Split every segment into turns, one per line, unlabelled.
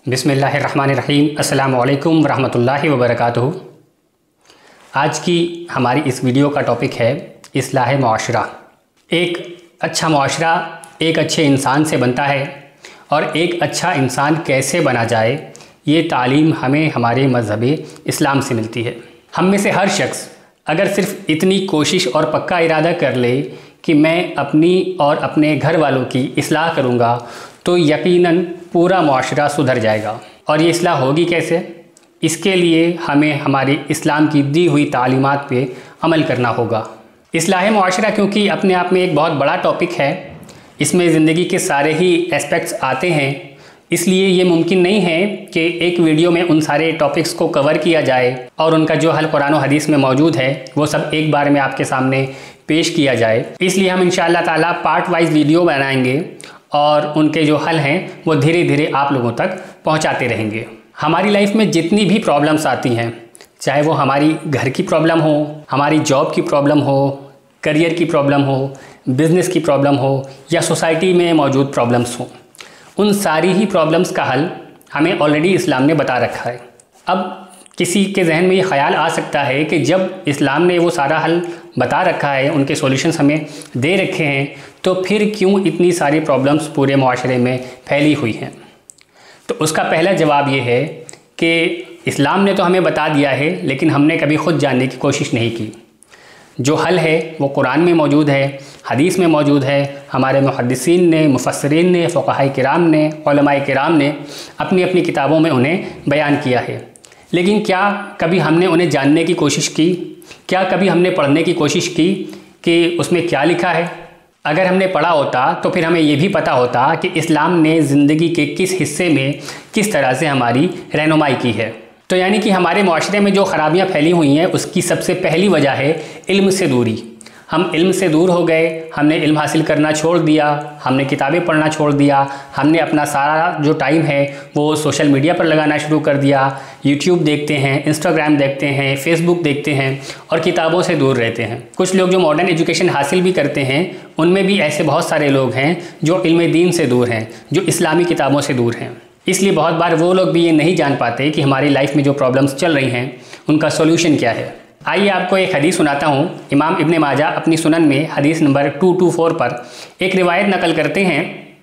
बिस्मिल्लाहिर्रहमानिर्रहीम। अस्सलामु अलैकुम वरहमतुल्लाहि वबरकातुहू। आज की हमारी इस वीडियो का टॉपिक है इस्लाह मुआशरा। एक अच्छा मुआशरा एक अच्छे इंसान से बनता है और एक अच्छा इंसान कैसे बना जाए ये तालीम हमें हमारे मज़हब इस्लाम से मिलती है। हम में से हर शख्स अगर सिर्फ़ इतनी कोशिश और पक्का इरादा कर ले कि मैं अपनी और अपने घर वालों की इस्लाह करूँगा तो यकीनन पूरा मुआशरा सुधर जाएगा। और ये इस्लाह होगी कैसे? इसके लिए हमें हमारे इस्लाम की दी हुई तालीमात पे अमल करना होगा। इस्लाह मुआशरा क्योंकि अपने आप में एक बहुत बड़ा टॉपिक है, इसमें ज़िंदगी के सारे ही एस्पेक्ट्स आते हैं, इसलिए ये मुमकिन नहीं है कि एक वीडियो में उन सारे टॉपिक्स को कवर किया जाए और उनका जो हल कुरान और हदीस में मौजूद है वो सब एक बार में आपके सामने पेश किया जाए। इसलिए हम इंशाअल्लाह ताला पार्ट वाइज वीडियो बनाएंगे और उनके जो हल हैं वो धीरे धीरे आप लोगों तक पहुंचाते रहेंगे। हमारी लाइफ में जितनी भी प्रॉब्लम्स आती हैं, चाहे वो हमारी घर की प्रॉब्लम हो, हमारी जॉब की प्रॉब्लम हो, करियर की प्रॉब्लम हो, बिज़नेस की प्रॉब्लम हो या सोसाइटी में मौजूद प्रॉब्लम्स हो, उन सारी ही प्रॉब्लम्स का हल हमें ऑलरेडी इस्लाम ने बता रखा है। अब किसी के जहन में ये ख्याल आ सकता है कि जब इस्लाम ने वो सारा हल बता रखा है, उनके सॉल्यूशंस हमें दे रखे हैं, तो फिर क्यों इतनी सारी प्रॉब्लम्स पूरे मुआशरे में फैली हुई हैं? तो उसका पहला जवाब ये है कि इस्लाम ने तो हमें बता दिया है, लेकिन हमने कभी ख़ुद जानने की कोशिश नहीं की। जो हल है वो कुरान में मौजूद है, हदीस में मौजूद है, हमारे मुहद्दिसीन ने, मुफस्सिरीन ने, फ़ुक़हाए किराम ने, उलमाए किराम ने अपनी अपनी किताबों में उन्हें बयान किया है। लेकिन क्या कभी हमने उन्हें जानने की कोशिश की? क्या कभी हमने पढ़ने की कोशिश की कि उसमें क्या लिखा है? अगर हमने पढ़ा होता तो फिर हमें ये भी पता होता कि इस्लाम ने ज़िंदगी के किस हिस्से में किस तरह से हमारी रहनुमाई की है। तो यानी कि हमारे मुआशरे में जो ख़राबियाँ फैली हुई हैं उसकी सबसे पहली वजह है इल्म से दूरी। हम इल्म से दूर हो गए, हमने इल्म हासिल करना छोड़ दिया, हमने किताबें पढ़ना छोड़ दिया, हमने अपना सारा जो टाइम है वो सोशल मीडिया पर लगाना शुरू कर दिया। यूट्यूब देखते हैं, इंस्टाग्राम देखते हैं, फेसबुक देखते हैं और किताबों से दूर रहते हैं। कुछ लोग जो मॉडर्न एजुकेशन हासिल भी करते हैं उनमें भी ऐसे बहुत सारे लोग हैं जो इल्म दीन से दूर हैं, जो इस्लामी किताबों से दूर हैं। इसलिए बहुत बार वो लोग भी ये नहीं जान पाते कि हमारी लाइफ में जो प्रॉब्लम्स चल रही हैं उनका सोल्यूशन क्या है। आइए आपको एक हदीस सुनाता हूँ। इमाम इब्न माजा अपनी सुनन में हदीस नंबर 224 पर एक रिवायत नकल करते हैं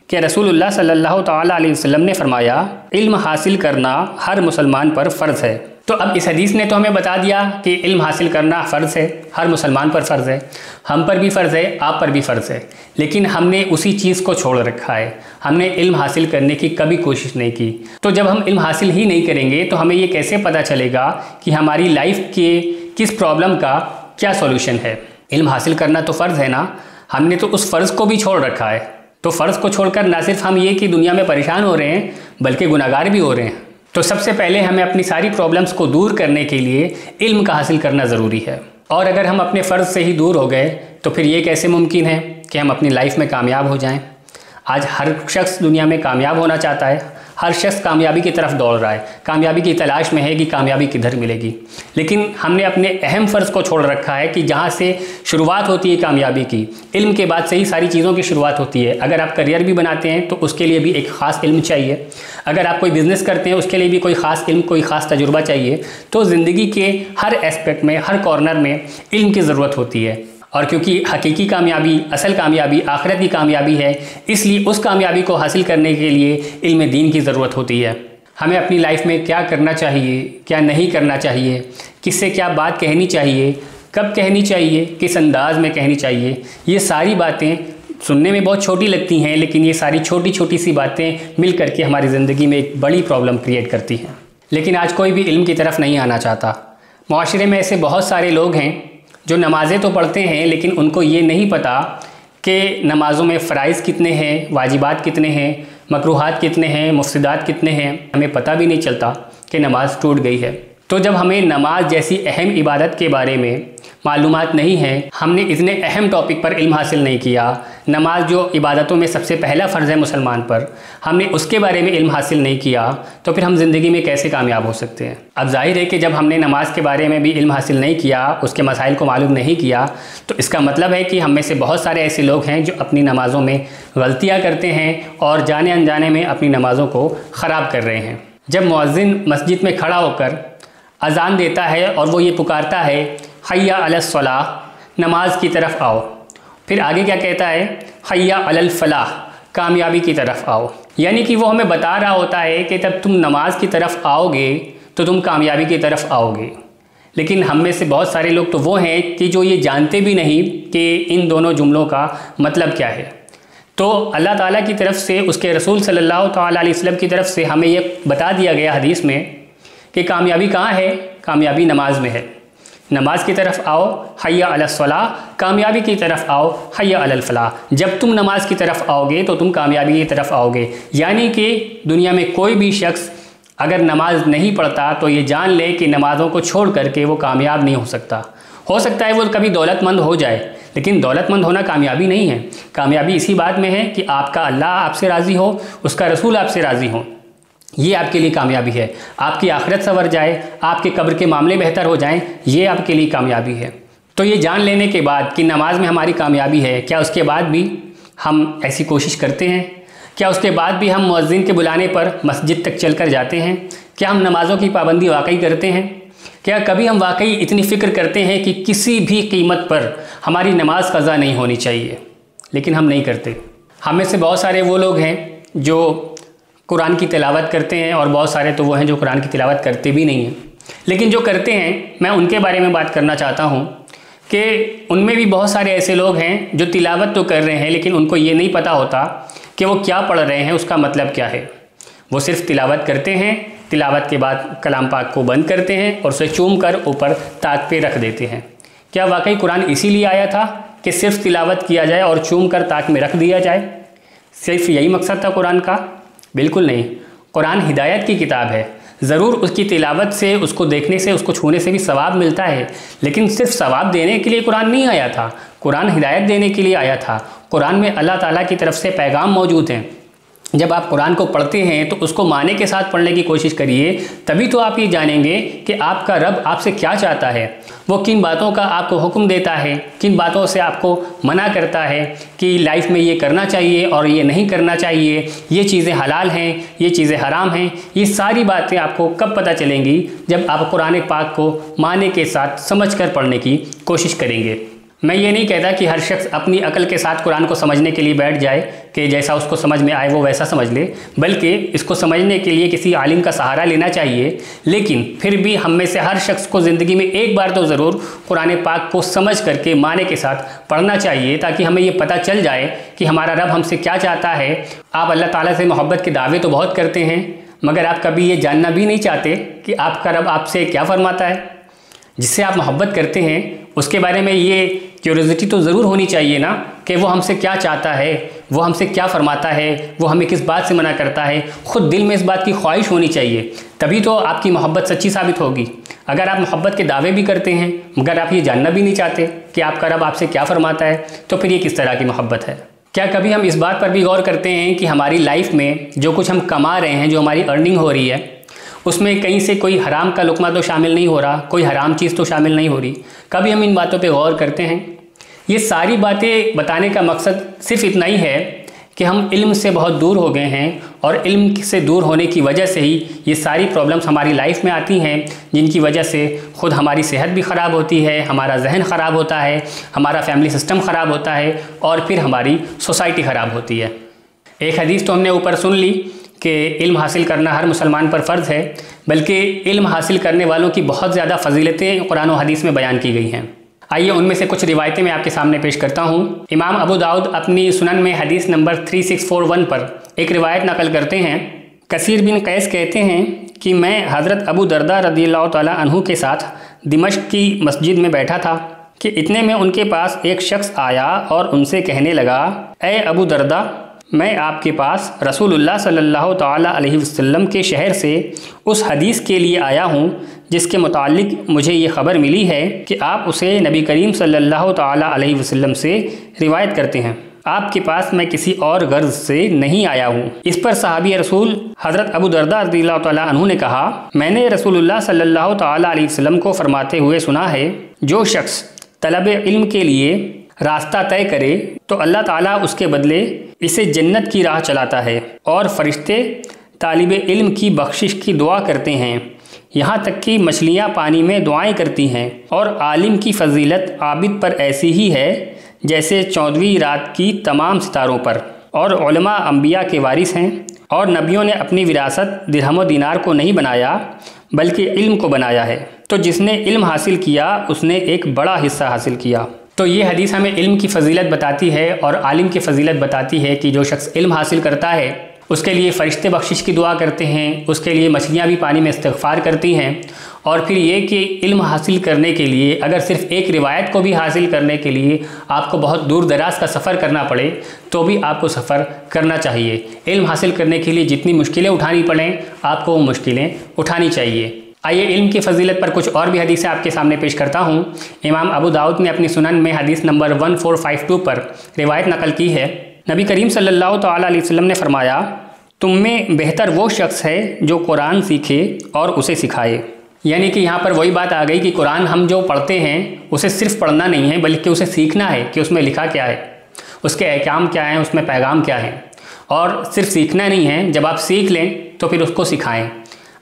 कि रसूलुल्लाह सल्लल्लाहु तआला अलैहि वसल्लम ने फरमाया, इल्म हासिल करना हर मुसलमान पर फ़र्ज़ है। तो अब इस हदीस ने तो हमें बता दिया कि इल्म हासिल करना फ़र्ज़ है, हर मुसलमान पर फ़र्ज़ है, हम पर भी फ़र्ज़ है, आप पर भी फ़र्ज़ है। लेकिन हमने उसी चीज़ को छोड़ रखा है, हमने इल्म हासिल करने की कभी कोशिश नहीं की। तो जब हम इल्म हासिल ही नहीं करेंगे तो हमें ये कैसे पता चलेगा कि हमारी लाइफ के किस प्रॉब्लम का क्या सॉल्यूशन है? इल्म हासिल करना तो फ़र्ज़ है ना, हमने तो उस फ़र्ज़ को भी छोड़ रखा है। तो फ़र्ज़ को छोड़कर ना सिर्फ हम ये कि दुनिया में परेशान हो रहे हैं बल्कि गुनाहगार भी हो रहे हैं। तो सबसे पहले हमें अपनी सारी प्रॉब्लम्स को दूर करने के लिए इल्म का हासिल करना ज़रूरी है। और अगर हम अपने फ़र्ज़ से ही दूर हो गए तो फिर ये कैसे मुमकिन है कि हम अपनी लाइफ में कामयाब हो जाएं? आज हर शख्स दुनिया में कामयाब होना चाहता है, हर शख्स कामयाबी की तरफ दौड़ रहा है, कामयाबी की तलाश में है कि कामयाबी किधर मिलेगी। लेकिन हमने अपने अहम फ़र्ज़ को छोड़ रखा है कि जहाँ से शुरुआत होती है कामयाबी की, इल्म के बाद से ही सारी चीज़ों की शुरुआत होती है। अगर आप करियर भी बनाते हैं तो उसके लिए भी एक ख़ास इल्म चाहिए। अगर आप कोई बिज़नेस करते हैं उसके लिए भी कोई ख़ास इल्म, कोई ख़ास तजुर्बा चाहिए। तो ज़िंदगी के हर एस्पेक्ट में, हर कॉर्नर में इल्म की ज़रूरत होती है। और क्योंकि हकीकी कामयाबी, असल कामयाबी आखिरत की कामयाबी है, इसलिए उस कामयाबी को हासिल करने के लिए इल्म दीन की ज़रूरत होती है। हमें अपनी लाइफ में क्या करना चाहिए, क्या नहीं करना चाहिए, किससे क्या बात कहनी चाहिए, कब कहनी चाहिए, किस अंदाज में कहनी चाहिए, ये सारी बातें सुनने में बहुत छोटी लगती हैं, लेकिन ये सारी छोटी छोटी सी बातें मिल करके हमारी ज़िंदगी में एक बड़ी प्रॉब्लम क्रिएट करती हैं। लेकिन आज कोई भी इल्म की तरफ नहीं आना चाहता। मुआशरे में ऐसे बहुत सारे लोग हैं जो नमाज़ें तो पढ़ते हैं लेकिन उनको ये नहीं पता कि नमाज़ों में फ़राइज़ कितने हैं, वाजिबात कितने हैं, मकरूहात कितने हैं, मुफ़सिदात कितने हैं। हमें पता भी नहीं चलता कि नमाज़ टूट गई है। तो जब हमें नमाज जैसी अहम इबादत के बारे में मालूमात नहीं है, हमने इतने अहम टॉपिक पर इल्म हासिल नहीं किया, नमाज जो इबादतों में सबसे पहला फ़र्ज़ है मुसलमान पर, हमने उसके बारे में इल्म हासिल नहीं किया, तो फिर हम ज़िंदगी में कैसे कामयाब हो सकते हैं? अब जाहिर है कि जब हमने नमाज के बारे में भी इल्म हासिल नहीं किया, उसके मसाइल को मालूम नहीं किया, तो इसका मतलब है कि हम में से बहुत सारे ऐसे लोग हैं जो अपनी नमाज़ों में गलतियाँ करते हैं और जाने अनजाने में अपनी नमाज़ों को ख़राब कर रहे हैं। जब मुअज्जिन मस्जिद में खड़ा होकर अज़ान देता है और वो ये पुकारता है हय्या अलस सलाह, नमाज की तरफ आओ, फिर आगे क्या कहता है हय्या अलल फलाह, कामयाबी की तरफ आओ। यानी कि वो हमें बता रहा होता है कि जब तुम नमाज की तरफ आओगे तो तुम कामयाबी की तरफ आओगे। लेकिन हम में से बहुत सारे लोग तो वो हैं कि जो ये जानते भी नहीं कि इन दोनों जुमलों का मतलब क्या है। तो अल्लाह ताला की तरफ से, उसके रसूल सल्लल्लाहु ताला अलैहि वसल्लम की तरफ से हमें ये बता दिया गया हदीस में कि कामयाबी कहाँ है, कामयाबी नमाज में है। नमाज की तरफ आओ हय्या अलस सलाह, कामयाबी की तरफ आओ हय्या अलल फलाह। जब तुम नमाज की तरफ आओगे तो तुम कामयाबी की तरफ आओगे। यानी कि दुनिया में कोई भी शख्स अगर नमाज नहीं पढ़ता तो ये जान ले कि नमाज़ों को छोड़ करके वो कामयाब नहीं हो सकता। हो सकता है वो कभी दौलतमंद हो जाए, लेकिन दौलतमंद होना कामयाबी नहीं है। कामयाबी इसी बात में है कि आपका अल्लाह आपसे राज़ी हो, उसका रसूल आपसे राज़ी हो, ये आपके लिए कामयाबी है। आपकी आखिरत संवर जाए, आपके कब्र के मामले बेहतर हो जाएं, ये आपके लिए कामयाबी है। तो ये जान लेने के बाद कि नमाज में हमारी कामयाबी है, क्या उसके बाद भी हम ऐसी कोशिश करते हैं? क्या उसके बाद भी हम मुअज्जिन के बुलाने पर मस्जिद तक चलकर जाते हैं? क्या हम नमाज़ों की पाबंदी वाकई करते हैं? क्या कभी हम वाकई इतनी फ़िक्र करते हैं कि किसी भी कीमत पर हमारी नमाज क़ज़ा नहीं होनी चाहिए? लेकिन हम नहीं करते। हम में से बहुत सारे वो लोग हैं जो कुरान की तिलावत करते हैं और बहुत सारे तो वो हैं जो कुरान की तिलावत करते भी नहीं हैं। लेकिन जो करते हैं, मैं उनके बारे में बात करना चाहता हूँ कि उनमें भी बहुत सारे ऐसे लोग हैं जो तिलावत तो कर रहे हैं लेकिन उनको ये नहीं पता होता कि वो क्या पढ़ रहे हैं, उसका मतलब क्या है। वो सिर्फ तिलावत करते हैं, तिलावत के बाद कलाम पाक को बंद करते हैं और उसे चूम कर ऊपर ताक पे रख देते हैं। क्या वाकई कुरान इसीलिए आया था कि सिर्फ तिलावत किया जाए और चूम कर ताक में रख दिया जाए? सिर्फ यही मकसद था कुरान का? बिल्कुल नहीं। कुरान हिदायत की किताब है। ज़रूर उसकी तिलावत से, उसको देखने से, उसको छूने से भी सवाब मिलता है, लेकिन सिर्फ सवाब देने के लिए कुरान नहीं आया था। कुरान हिदायत देने के लिए आया था। कुरान में अल्लाह ताला की तरफ से पैगाम मौजूद हैं। जब आप कुरान को पढ़ते हैं तो उसको माने के साथ पढ़ने की कोशिश करिए, तभी तो आप ये जानेंगे कि आपका रब आपसे क्या चाहता है, वो किन बातों का आपको हुक्म देता है, किन बातों से आपको मना करता है कि लाइफ में ये करना चाहिए और ये नहीं करना चाहिए, ये चीज़ें हलाल हैं, ये चीज़ें हराम हैं। ये सारी बातें आपको कब पता चलेंगी? जब आप कुरान पाक को माने के साथ समझ कर पढ़ने की कोशिश करेंगे। मैं ये नहीं कहता कि हर शख्स अपनी अकल के साथ कुरान को समझने के लिए बैठ जाए कि जैसा उसको समझ में आए वो वैसा समझ ले, बल्कि इसको समझने के लिए किसी आलिम का सहारा लेना चाहिए। लेकिन फिर भी हम में से हर शख्स को ज़िंदगी में एक बार तो ज़रूर कुरान पाक को समझ करके माने के साथ पढ़ना चाहिए, ताकि हमें ये पता चल जाए कि हमारा रब हमसे क्या चाहता है। आप अल्लाह ताला से मोहब्बत के दावे तो बहुत करते हैं, मगर आप कभी ये जानना भी नहीं चाहते कि आपका रब आपसे क्या फरमाता है। जिससे आप मोहब्बत करते हैं उसके बारे में ये क्यूरियोसिटी तो ज़रूर होनी चाहिए ना, कि वो हमसे क्या चाहता है, वो हमसे क्या फरमाता है, वो हमें किस बात से मना करता है। ख़ुद दिल में इस बात की ख्वाहिश होनी चाहिए, तभी तो आपकी मोहब्बत सच्ची साबित होगी। अगर आप मोहब्बत के दावे भी करते हैं मगर आप ये जानना भी नहीं चाहते कि आपका रब आपसे क्या फरमाता है, तो फिर ये किस तरह की मोहब्बत है? क्या कभी हम इस बात पर भी गौर करते हैं कि हमारी लाइफ में जो कुछ हम कमा रहे हैं, जो हमारी अर्निंग हो रही है, उसमें कहीं से कोई हराम का लुकमा तो शामिल नहीं हो रहा, कोई हराम चीज़ तो शामिल नहीं हो रही? कभी हम इन बातों पे गौर करते हैं? ये सारी बातें बताने का मकसद सिर्फ इतना ही है कि हम इल्म से बहुत दूर हो गए हैं और इल्म से दूर होने की वजह से ही ये सारी प्रॉब्लम्स हमारी लाइफ में आती हैं, जिनकी वजह से ख़ुद हमारी सेहत भी ख़राब होती है, हमारा जहन ख़राब होता है, हमारा फैमिली सिस्टम ख़राब होता है और फिर हमारी सोसाइटी ख़राब होती है। एक हदीस तो हमने ऊपर सुन ली कि इल्म हासिल करना हर मुसलमान पर फ़र्ज़ है, बल्कि इल्म हासिल करने वालों की बहुत ज़्यादा फ़जीलतें कुरान और हदीस में बयान की गई हैं। आइए उनमें से कुछ रिवायतें मैं आपके सामने पेश करता हूँ। इमाम अबू दाऊद अपनी सुनन में हदीस नंबर 3641 पर एक रिवायत नकल करते हैं। कसीर बिन कैस कहते हैं कि मैं हज़रत अबू दरदा रज़ियल्लाहु ताला अन्हु के साथ दिमश्क की मस्जिद में बैठा था कि इतने में उनके पास एक शख्स आया और उनसे कहने लगा, ए अबू दरदा, मैं आपके पास रसूलुल्लाह सल्लल्लाहु ताला अलैहि वसल्लम के शहर से उस हदीस के लिए आया हूँ जिसके मुतालिक मुझे ये ख़बर मिली है कि आप उसे नबी करीम सल्लल्लाहु ताला अलैहि वसल्लम से रिवायत करते हैं। आपके पास मैं किसी और गर्ज से नहीं आया हूँ। इस पर सहाबी रसूल हज़रत अबू दरदा रज़ियल्लाहु ताला अन्हु ने कहा, मैंने रसूलुल्लाह सल्लल्लाहु ताला अलैहि वसल्लम को फरमाते हुए सुना है, जो शख्स तलब इल्म के लिए रास्ता तय करे तो अल्लाह ताला उसके बदले इसे जन्नत की राह चलाता है और फरिश्ते तालिब इल्म की बख्शिश की दुआ करते हैं, यहाँ तक कि मछलियाँ पानी में दुआएं करती हैं। और आलिम की फजीलत आबिद पर ऐसी ही है जैसे 14वीं रात की तमाम सितारों पर। और उलमा अंबिया के वारिस हैं और नबियों ने अपनी विरासत दिरहम व दीनार को नहीं बनाया बल्कि इल्म को बनाया है। तो जिसने इल्म हासिल किया उसने एक बड़ा हिस्सा हासिल किया। तो ये हदीस हमें इल्म की फजीलत बताती है और आलिम की फजीलत बताती है कि जो शख्स इल्म हासिल करता है उसके लिए फ़रिश्ते बख्शिश की दुआ करते हैं, उसके लिए मछलियाँ भी पानी में इस्तिग़फ़ार करती हैं। और फिर ये कि इल्म हासिल करने के लिए अगर सिर्फ़ एक रिवायत को भी हासिल करने के लिए आपको बहुत दूर दराज का सफ़र करना पड़े तो भी आपको सफ़र करना चाहिए। इल्म हासिल करने के लिए जितनी मुश्किलें उठानी पड़ें आपको वो मुश्किलें उठानी चाहिए। आइए इल्म की फजीलत पर कुछ और भी हदीसें आपके सामने पेश करता हूँ। इमाम अबू दाऊद ने अपनी सुनन में हदीस नंबर 1452 पर रिवायत नकल की है। नबी करीम सल्लल्लाहु तआला अलैहि वसल्लम ने फरमाया, तुम में बेहतर वो शख्स है जो कुरान सीखे और उसे सिखाए। यानी कि यहाँ पर वही बात आ गई कि कुरान हम जो पढ़ते हैं उसे सिर्फ पढ़ना नहीं है बल्कि उसे सीखना है कि उसमें लिखा क्या है, उसके अहकाम क्या हैं, उसमें पैगाम क्या है। और सिर्फ सीखना नहीं है, जब आप सीख लें तो फिर उसको सिखाएँ,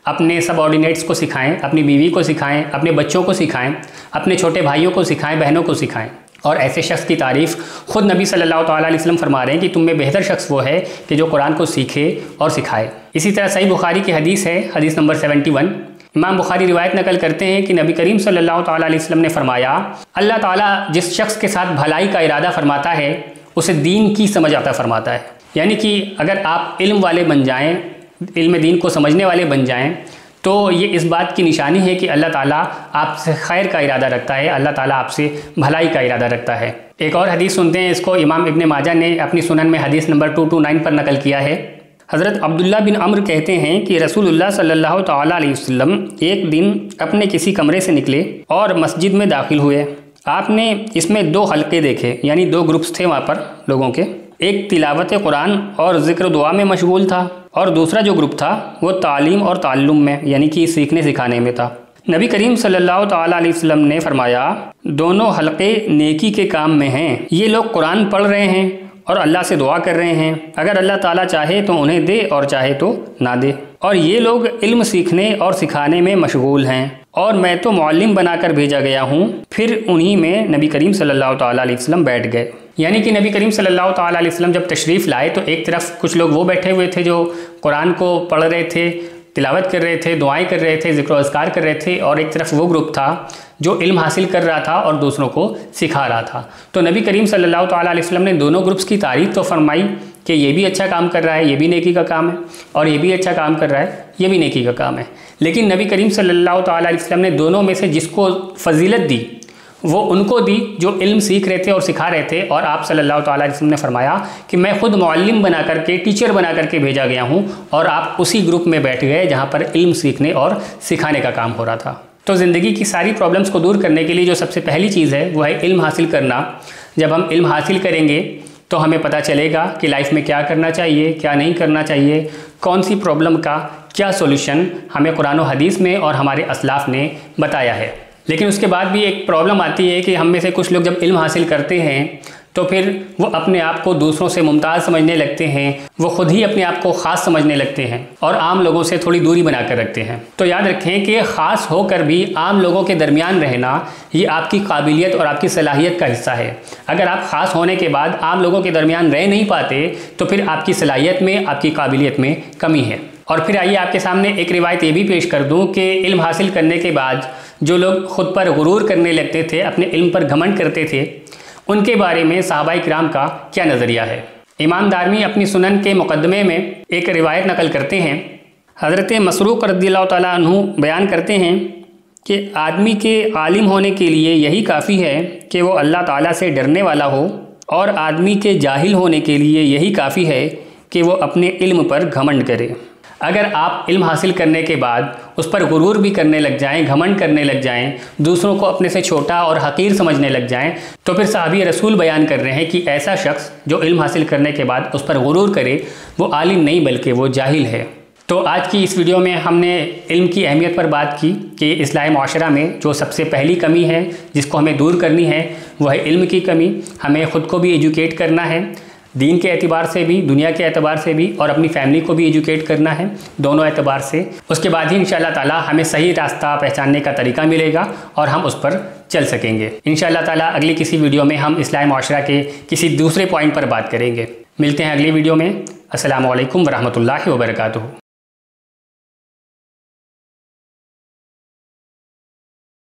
अपने सबऑर्डिनेट्स को सिखाएं, अपनी बीवी को सिखाएं, अपने बच्चों को सिखाएं, अपने छोटे भाइयों को सिखाएं, बहनों को सिखाएं। और ऐसे शख्स की तारीफ़ ख़ुद नबी सल्लल्लाहु अलैहि वसल्लम फरमा रहे हैं कि तुम में बेहतर शख्स वो है कि जो कुरान को सीखे और सिखाए। इसी तरह सही बुखारी की हदीस है, हदीस नंबर 71। इमाम बुखारी रिवायत नकल करते हैं कि नबी करीम सल्लल्लाहु अलैहि वसल्लम ने फरमाया, अल्लाह ताला जिस शख्स के साथ भलाई का इरादा फरमाता है उसे दीन की समझ अता फरमाता है। यानी कि अगर आप इल्म वाले बन जाएँ, इल्म दीन को समझने वाले बन जाएं तो ये इस बात की निशानी है कि अल्लाह ताला आपसे खैर का इरादा रखता है, अल्लाह ताला आपसे भलाई का इरादा रखता है। एक और हदीस सुनते हैं, इसको इमाम इब्ने माजा ने अपनी सुनन में हदीस नंबर 229 पर नकल किया है। हज़रत अब्दुल्ला बिन अम्र कहते हैं कि रसूलुल्लाह सल्लल्लाहु तआला अलैहि वसल्लम एक दिन अपने किसी कमरे से निकले और मस्जिद में दाखिल हुए। आपने इसमें 2 हल्के देखे, यानी 2 ग्रुप्स थे वहाँ पर लोगों के। एक तिलावत कुरान और ज़िक्र दुआ में मशगूल था और दूसरा जो ग्रुप था वो तालीम और ताल्लुम में, यानी कि सीखने सिखाने में था। नबी करीम सल्लल्लाहु तआला अलैहि वसल्लम ने फरमाया, दोनों हल्के नेकी के काम में हैं। ये लोग कुरान पढ़ रहे हैं और अल्लाह से दुआ कर रहे हैं, अगर अल्लाह ताला चाहे तो उन्हें दे और चाहे तो ना दे। और ये लोग इल्म सीखने और सिखाने में मशगूल हैं और मैं तो मुअल्लिम बनाकर भेजा गया हूँ। फिर उन्हीं में नबी करीम सल्लल्लाहु तआला अलैहि वसल्लम बैठ गए। यानी कि नबी करीम सल्लल्लाहु तआला अलैहि वसल्लम जब तशरीफ़ लाए तो एक तरफ कुछ लोग वो बैठे हुए थे जो कुरान को पढ़ रहे थे, तिलावत कर रहे थे, दुआएं कर रहे थे, ज़िक्र अज़कार कर रहे थे, और एक तरफ वो ग्रुप था जो इल्म हासिल कर रहा था और दूसरों को सिखा रहा था। तो नबी करीम सल्लल्लाहु तआला अलैहि वसल्लम ने दोनों ग्रुप्स की तारीफ़ तो फरमाई कि ये भी अच्छा काम कर रहा है, ये भी नेकी का काम है, और ये भी अच्छा काम कर रहा है, ये भी नेकी का काम है। लेकिन नबी करीम सल्लल्लाहु तआला अलैहि वसल्लम ने दोनों में से जिसको फजीलत दी वो उनको दी जो इल्म सीख रहे थे और सिखा रहे थे। और आप सल्लल्लाहु तआला अलैहि वसल्लम ने फरमाया कि मैं खुद मुअल्लिम बना करके, टीचर बना करके भेजा गया हूँ, और आप उसी ग्रुप में बैठ गए जहाँ पर इल्म सीखने और सिखाने का काम हो रहा था। तो ज़िंदगी की सारी प्रॉब्लम्स को दूर करने के लिए जो सबसे पहली चीज़ है वो है इल्म हासिल करना। जब हम इल्म हासिल करेंगे तो हमें पता चलेगा कि लाइफ में क्या करना चाहिए, क्या नहीं करना चाहिए, कौन सी प्रॉब्लम का क्या सोल्यूशन हमें कुरान और हदीस में और हमारे असलाफ़ ने बताया है। लेकिन उसके बाद भी एक प्रॉब्लम आती है कि हम में से कुछ लोग जब इल्म हासिल करते हैं तो फिर वो अपने आप को दूसरों से मुमताज़ समझने लगते हैं, वो खुद ही अपने आप को ख़ास समझने लगते हैं और आम लोगों से थोड़ी दूरी बना कर रखते हैं। तो याद रखें कि ख़ास होकर भी आम लोगों के दरमियान रहना ये आपकी काबिलियत और आपकी सलाहियत का हिस्सा है। अगर आप ख़ास होने के बाद आम लोगों के दरमियान रह नहीं पाते तो फिर आपकी सलाहियत में, आपकी काबिलियत में कमी है। और फिर आइए आपके सामने एक रिवायत ये भी पेश कर दूँ कि इल्म हासिल करने के बाद जो लोग ख़ुद पर गुरूर करने लगते थे, अपने इल्म पर घमंड करते थे, उनके बारे में सहाबाए किराम का क्या नज़रिया है। इमाम दारमी अपनी सुनन के मुकदमे में एक रिवायत नकल करते हैं। हज़रत मसरूक रज़ियल्लाहु ताला अन्हु बयान करते हैं कि आदमी के आलिम होने के लिए यही काफ़ी है कि वो अल्लाह ताला से डरने वाला हो, और आदमी के जाहिल होने के लिए यही काफ़ी है कि वो अपने इल्म पर घमंड करे। अगर आप इल्म हासिल करने के बाद उस पर गुरूर भी करने लग जाएं, घमंड करने लग जाएं, दूसरों को अपने से छोटा और हकीर समझने लग जाएं, तो फिर सहाबी रसूल बयान कर रहे हैं कि ऐसा शख्स जो इल्म हासिल करने के बाद उस पर गुरूर करे वो आलिम नहीं बल्कि वो जाहिल है। तो आज की इस वीडियो में हमने इल्म की अहमियत पर बात की कि इस्लाही माशरा में जो सबसे पहली कमी है जिसको हमें दूर करनी है वो है इल्म की कमी। हमें ख़ुद को भी एजुकेट करना है, दीन के एतबार से भी, दुनिया के एतबार से भी, और अपनी फैमिली को भी एजुकेट करना है, दोनों एतबार से। उसके बाद ही इंशाअल्लाह ताला हमें सही रास्ता पहचानने का तरीका मिलेगा और हम उस पर चल सकेंगे। इंशाअल्लाह ताला अगली किसी वीडियो में हम इस्लाह मुआशरा के किसी दूसरे पॉइंट पर बात करेंगे। मिलते हैं अगली वीडियो में। अस्सलामु अलैकुम वरहमतुल्लाहि वबरकातुहू।